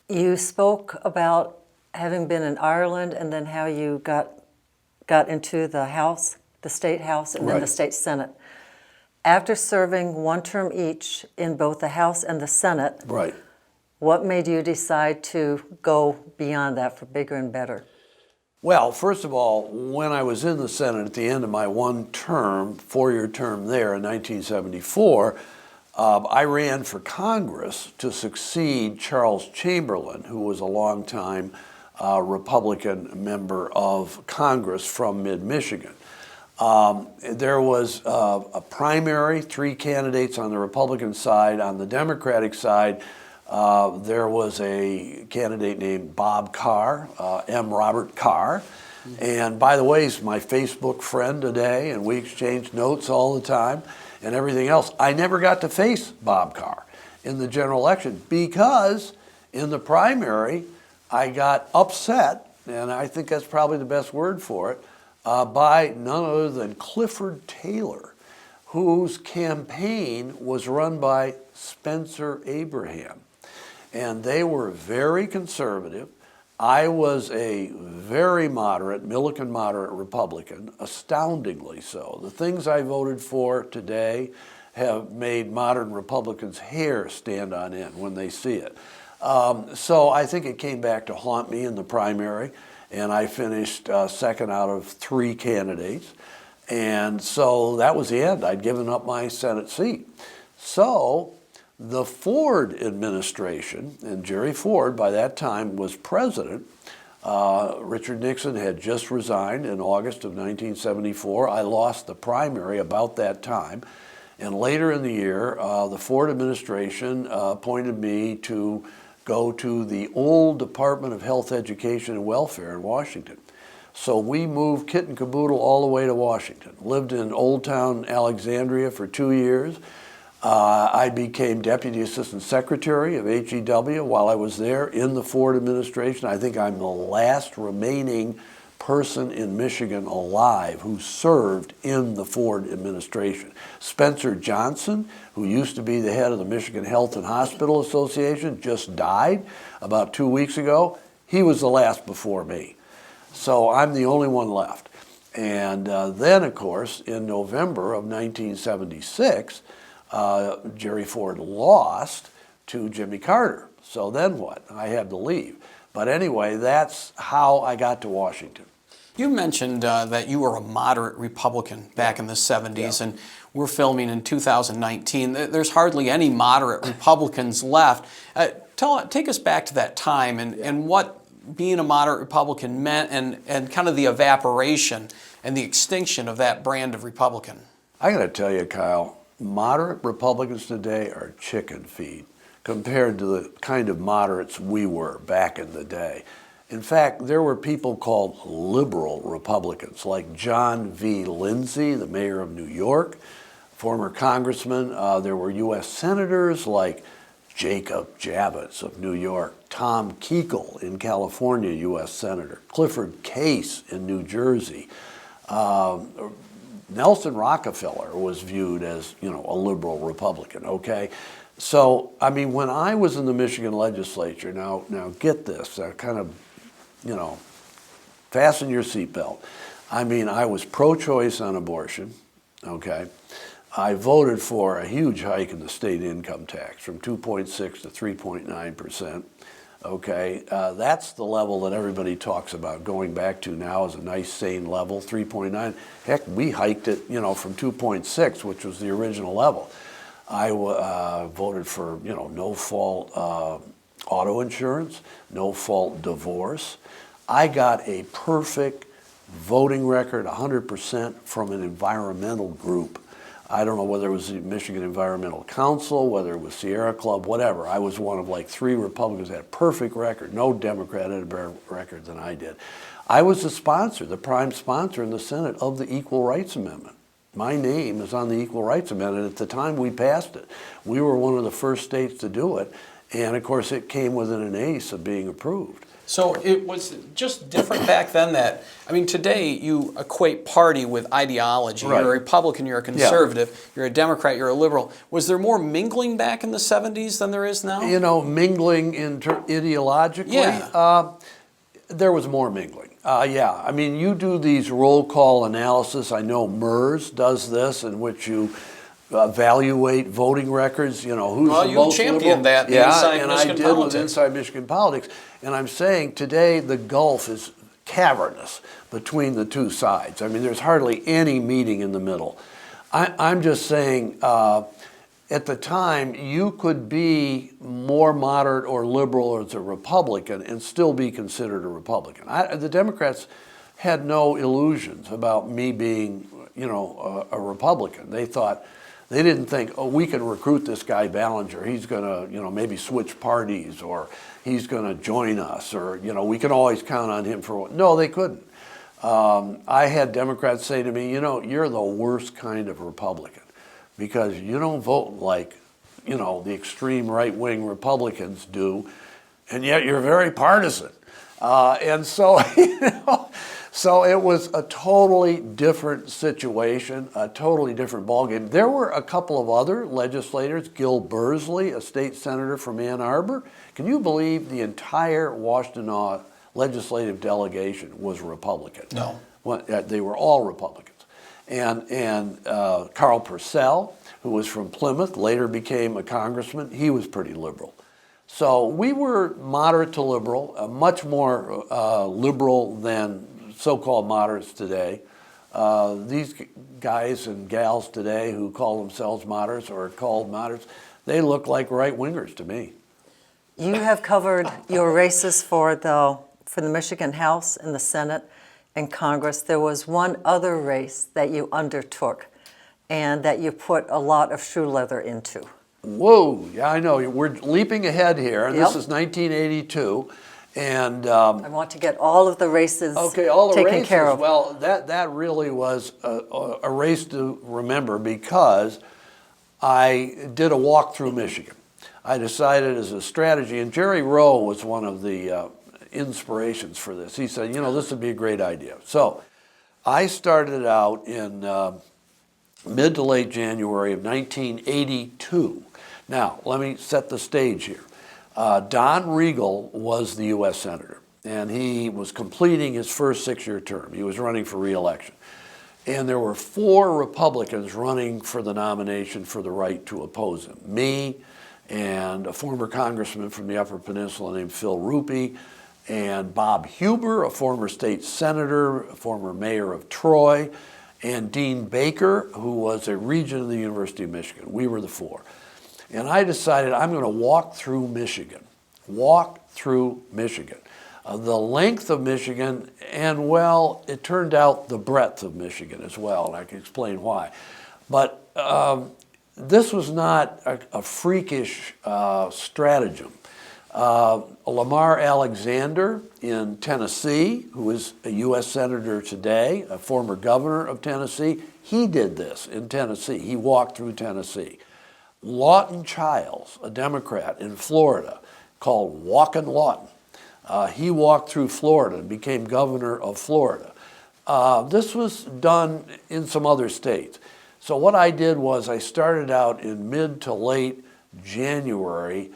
You spoke about having been in Ireland and then how you got into the House, the State House, and then the State Senate. After serving one term each in both the House and the Senate, Right. what made you decide to go beyond that for bigger and better? Well, first of all, when I was in the Senate at the end of my four-year term there in 1974, I ran for Congress to succeed Charles Chamberlain, who was a longtime Republican member of Congress from mid-Michigan. There was a primary, 3 candidates on the Republican side. On the Democratic side, there was a candidate named Bob Carr, M. Robert Carr. And by the way, he's my Facebook friend today, and we exchange notes all the time and everything else. I never got to face Bob Carr in the general election because in the primary, I got upset, and I think that's probably the best word for it, by none other than Clifford Taylor, whose campaign was run by Spencer Abraham. And they were very conservative. I was a very moderate, Milliken moderate Republican, astoundingly so. The things I voted for today have made modern Republicans' hair stand on end when they see it. So I think it came back to haunt me in the primary, and I finished second out of 3 candidates. And so that was the end. I'd given up my Senate seat. So the Ford administration, and Jerry Ford by that time was president. Richard Nixon had just resigned in August of 1974. I lost the primary about that time. And later in the year, the Ford administration appointed me to go to the old Department of Health, Education, and Welfare in Washington. So we moved kit and caboodle all the way to Washington. Lived in Old Town Alexandria for 2 years. I became Deputy Assistant Secretary of HEW while I was there in the Ford administration. I think I'm the last remaining person in Michigan alive who served in the Ford administration. Spencer Johnson, who used to be the head of the Michigan Health and Hospital Association, just died about 2 weeks ago. He was the last before me. So I'm the only one left. And then, of course, in November of 1976, Jerry Ford lost to Jimmy Carter. So then what? I had to leave. But anyway, that's how I got to Washington. You mentioned that you were a moderate Republican back in the 70s, and we're filming in 2019. There's hardly any moderate Republicans left. Take us back to that time and what being a moderate Republican meant and kind of the evaporation and the extinction of that brand of Republican. I got to tell you, Kyle, moderate Republicans today are chicken feed compared to the kind of moderates we were back in the day. In fact, there were people called liberal Republicans, like John V. Lindsay, the mayor of New York, former congressman. There were U.S. senators like Jacob Javits of New York, Tom Kuechel in California, U.S. senator, Clifford Case in New Jersey. Nelson Rockefeller was viewed as, a liberal Republican, okay? So, I mean, when I was in the Michigan legislature, now get this, kind of, fasten your seatbelt. I mean, I was pro-choice on abortion, okay? I voted for a huge hike in the state income tax from 2.6 to 3.9%. Okay, that's the level that everybody talks about going back to now as a nice, sane level, 3.9. Heck, we hiked it, from 2.6, which was the original level. I voted for, no-fault auto insurance, no-fault divorce. I got a perfect voting record, 100% from an environmental group. I don't know whether it was the Michigan Environmental Council, whether it was Sierra Club, whatever. I was one of like 3 Republicans that had a perfect record. No Democrat had a better record than I did. I was the sponsor, the prime sponsor in the Senate of the Equal Rights Amendment. My name is on the Equal Rights Amendment. At the time we passed it, we were one of the first states to do it. And of course, it came within an ace of being approved. So it was just different back then that, I mean, today you equate party with ideology. Right. You're a Republican, you're a conservative, you're a Democrat, you're a liberal. Was there more mingling back in the 70s than there is now? You know, mingling ideologically, Yeah. there was more mingling. Yeah, I mean, you do these roll call analysis. I know MERS does this, in which you evaluate voting records. You know, who's Well, the you most championed liberal. that in Yeah, Inside and Michigan I did politics. with Inside Michigan Politics. And I'm saying today the gulf is cavernous between the two sides. I mean, there's hardly any meeting in the middle. I'm just saying, at the time, you could be more moderate or liberal as a Republican and still be considered a Republican. The Democrats had no illusions about me being, you know, a Republican. They didn't think, oh, we can recruit this guy Ballenger. He's going to, you know, maybe switch parties, or he's going to join us, or, you know, we can always count on him for what. No, they couldn't. I had Democrats say to me, you know, you're the worst kind of Republican because you don't vote like, you know, the extreme right-wing Republicans do, and yet you're very partisan. And so, you know, so it was a totally different situation, a totally different ballgame. There were a couple of other legislators, Gil Bursley, a state senator from Ann Arbor. Can you believe the entire Washtenaw legislative delegation was Republican? No. Well, they were all Republicans. And Carl Purcell, who was from Plymouth, later became a congressman. He was pretty liberal. So we were moderate to liberal, much more liberal than so-called moderates today. These guys and gals today who call themselves moderates or are called moderates, they look like right-wingers to me. You have covered your races for the Michigan House and the Senate and Congress. There was one other race that you undertook and that you put a lot of shoe leather into. Whoa, yeah, I know. We're leaping ahead here. Yep. This is 1982. And I want to get all of the races all the taken races. care of. Well, that really was a race to remember because I did a walk through Michigan. I decided as a strategy, and Jerry Rowe was one of the inspirations for this. He said, you know, this would be a great idea. So I started out in mid to late January of 1982. Now, let me set the stage here. Don Regal was the U.S. Senator, and he was completing his first 6-year term. He was running for re-election. And there were 4 Republicans running for the nomination for the right to oppose him. Me and a former congressman from the Upper Peninsula named Phil Ruppe, and Bob Huber, a former state senator, a former mayor of Troy, and Dean Baker, who was a regent of the University of Michigan. We were the 4. And I decided I'm going to walk through Michigan. Walk through Michigan. The length of Michigan, and well, it turned out the breadth of Michigan as well, and I can explain why. But this was not a freakish stratagem. Lamar Alexander in Tennessee, who is a U.S. Senator today, a former governor of Tennessee, he did this in Tennessee. He walked through Tennessee. Lawton Childs, a Democrat in Florida, called Walkin' Lawton. He walked through Florida and became governor of Florida. This was done in some other states. So what I did was I started out in mid to late January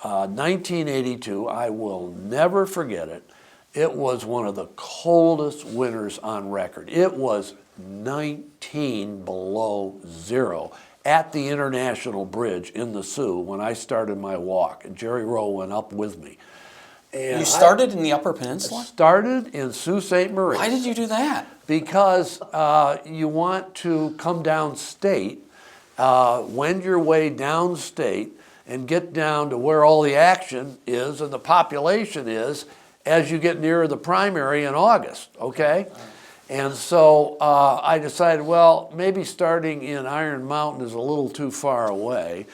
1982. I will never forget it. It was one of the coldest winters on record. It was 19 below zero at the International Bridge in the Sioux when I started my walk, and Jerry Rowe went up with me. And You started in the Upper Peninsula? Started in Sault Ste. Marie. Why did you do that? Because you want to come downstate, wend your way downstate, and get down to where all the action is and the population is as you get nearer the primary in August, okay? And so I decided, well, maybe starting in Iron Mountain is a little too far away.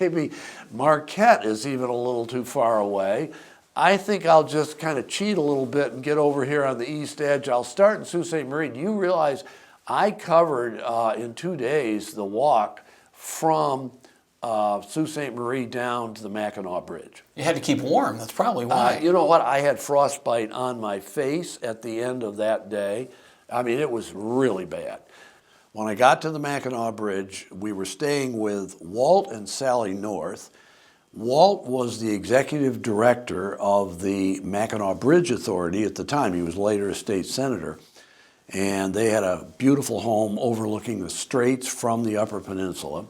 Maybe Marquette is even a little too far away. I think I'll just kind of cheat a little bit and get over here on the east edge. I'll start in Sault Ste. Marie. Do you realize I covered in 2 days the walk from Sault Ste. Marie down to the Mackinac Bridge. You had to keep warm. That's probably why. You know what? I had frostbite on my face at the end of that day. I mean, it was really bad. When I got to the Mackinac Bridge, we were staying with Walt and Sally North. Walt was the executive director of the Mackinac Bridge Authority at the time. He was later a state senator. And they had a beautiful home overlooking the straits from the Upper Peninsula.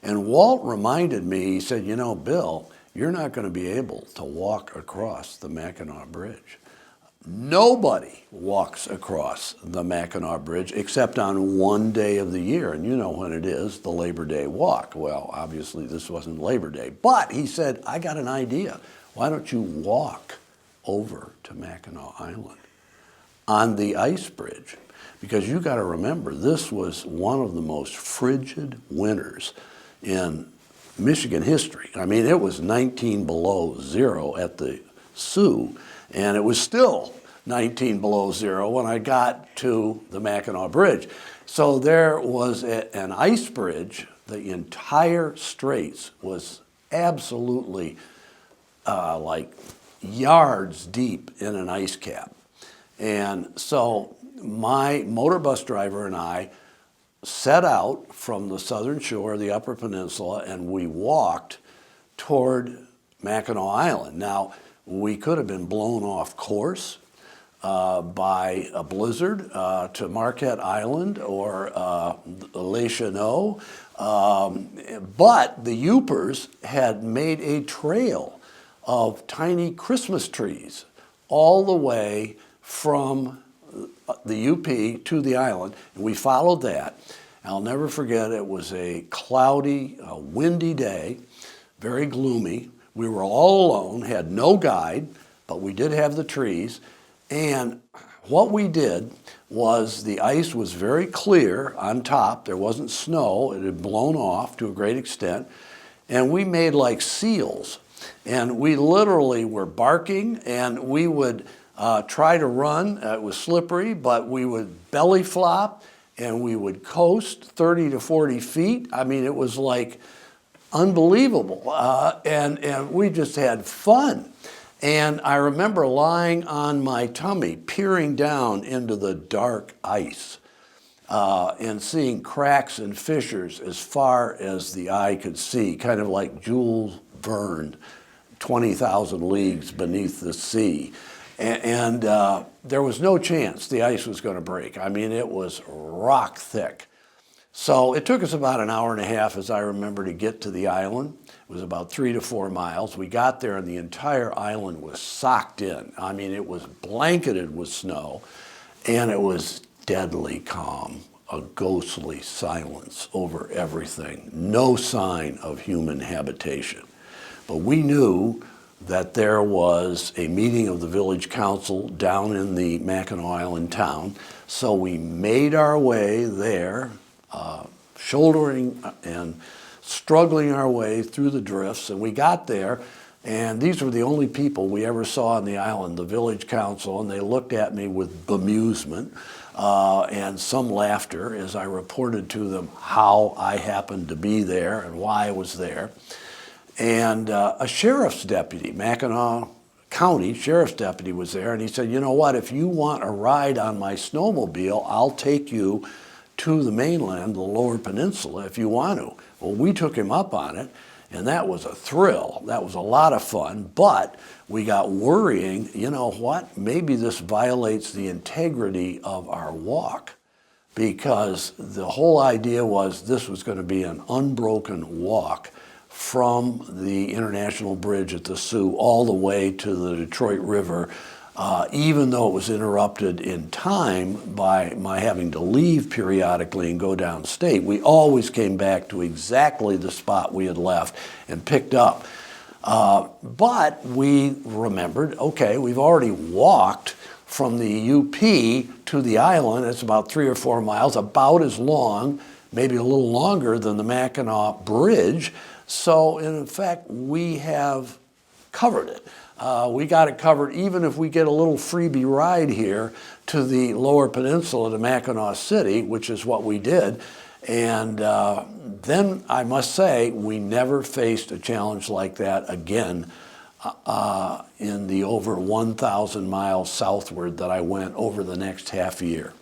And Walt reminded me, he said, you know, Bill, you're not going to be able to walk across the Mackinac Bridge. Nobody walks across the Mackinac Bridge except on one day of the year, and you know when it is, the Labor Day walk. Well, obviously this wasn't Labor Day, but he said, I got an idea. Why don't you walk over to Mackinac Island on the ice bridge? Because you got to remember, this was one of the most frigid winters in Michigan history. I mean, it was 19 below zero at the Sioux, and it was still 19 below zero when I got to the Mackinac Bridge. So there was an ice bridge. The entire straits was absolutely like yards deep in an ice cap. And so my motor bus driver and I set out from the southern shore of the Upper Peninsula, and we walked toward Mackinac Island. Now, we could have been blown off course by a blizzard to Marquette Island or Les Chenaux, but the Yoopers had made a trail of tiny Christmas trees all the way from the UP to the island, and we followed that. I'll never forget, it was a cloudy, windy day, very gloomy. We were all alone, had no guide, but we did have the trees. And what we did was the ice was very clear on top. There wasn't snow. It had blown off to a great extent. And we made like seals. And we literally were barking, and we would try to run. It was slippery, but we would belly flop, and we would coast 30 to 40 feet. I mean, it was like unbelievable. And we just had fun. And I remember lying on my tummy, peering down into the dark ice, and seeing cracks and fissures as far as the eye could see, kind of like Jules Verne, 20,000 leagues beneath the sea. And there was no chance the ice was going to break. I mean, it was rock thick. So it took us about an hour and a half, as I remember, to get to the island. It was about 3 to 4 miles. We got there, and the entire island was socked in. I mean, it was blanketed with snow, and it was deadly calm, a ghostly silence over everything. No sign of human habitation. But we knew that there was a meeting of the village council down in the Mackinac Island town, so we made our way there, shouldering and struggling our way through the drifts, and we got there, and these were the only people we ever saw on the island, the village council, and they looked at me with bemusement and some laughter as I reported to them how I happened to be there and why I was there. And a sheriff's deputy, Mackinac County sheriff's deputy, was there, and he said, you know what, if you want a ride on my snowmobile, I'll take you to the mainland, the Lower Peninsula, if you want to. Well, we took him up on it, and that was a thrill. That was a lot of fun, but we got worrying, you know what, maybe this violates the integrity of our walk, because the whole idea was this was going to be an unbroken walk from the International Bridge at the Sioux all the way to the Detroit River, even though it was interrupted in time by my having to leave periodically and go downstate. We always came back to exactly the spot we had left and picked up. But we remembered, okay, we've already walked from the UP to the island. It's about 3 or 4 miles, about as long, maybe a little longer than the Mackinac Bridge. So in fact, we have covered it. We got it covered even if we get a little freebie ride here to the Lower Peninsula to Mackinac City, which is what we did. And then I must say, we never faced a challenge like that again in the over 1,000 miles southward that I went over the next half year.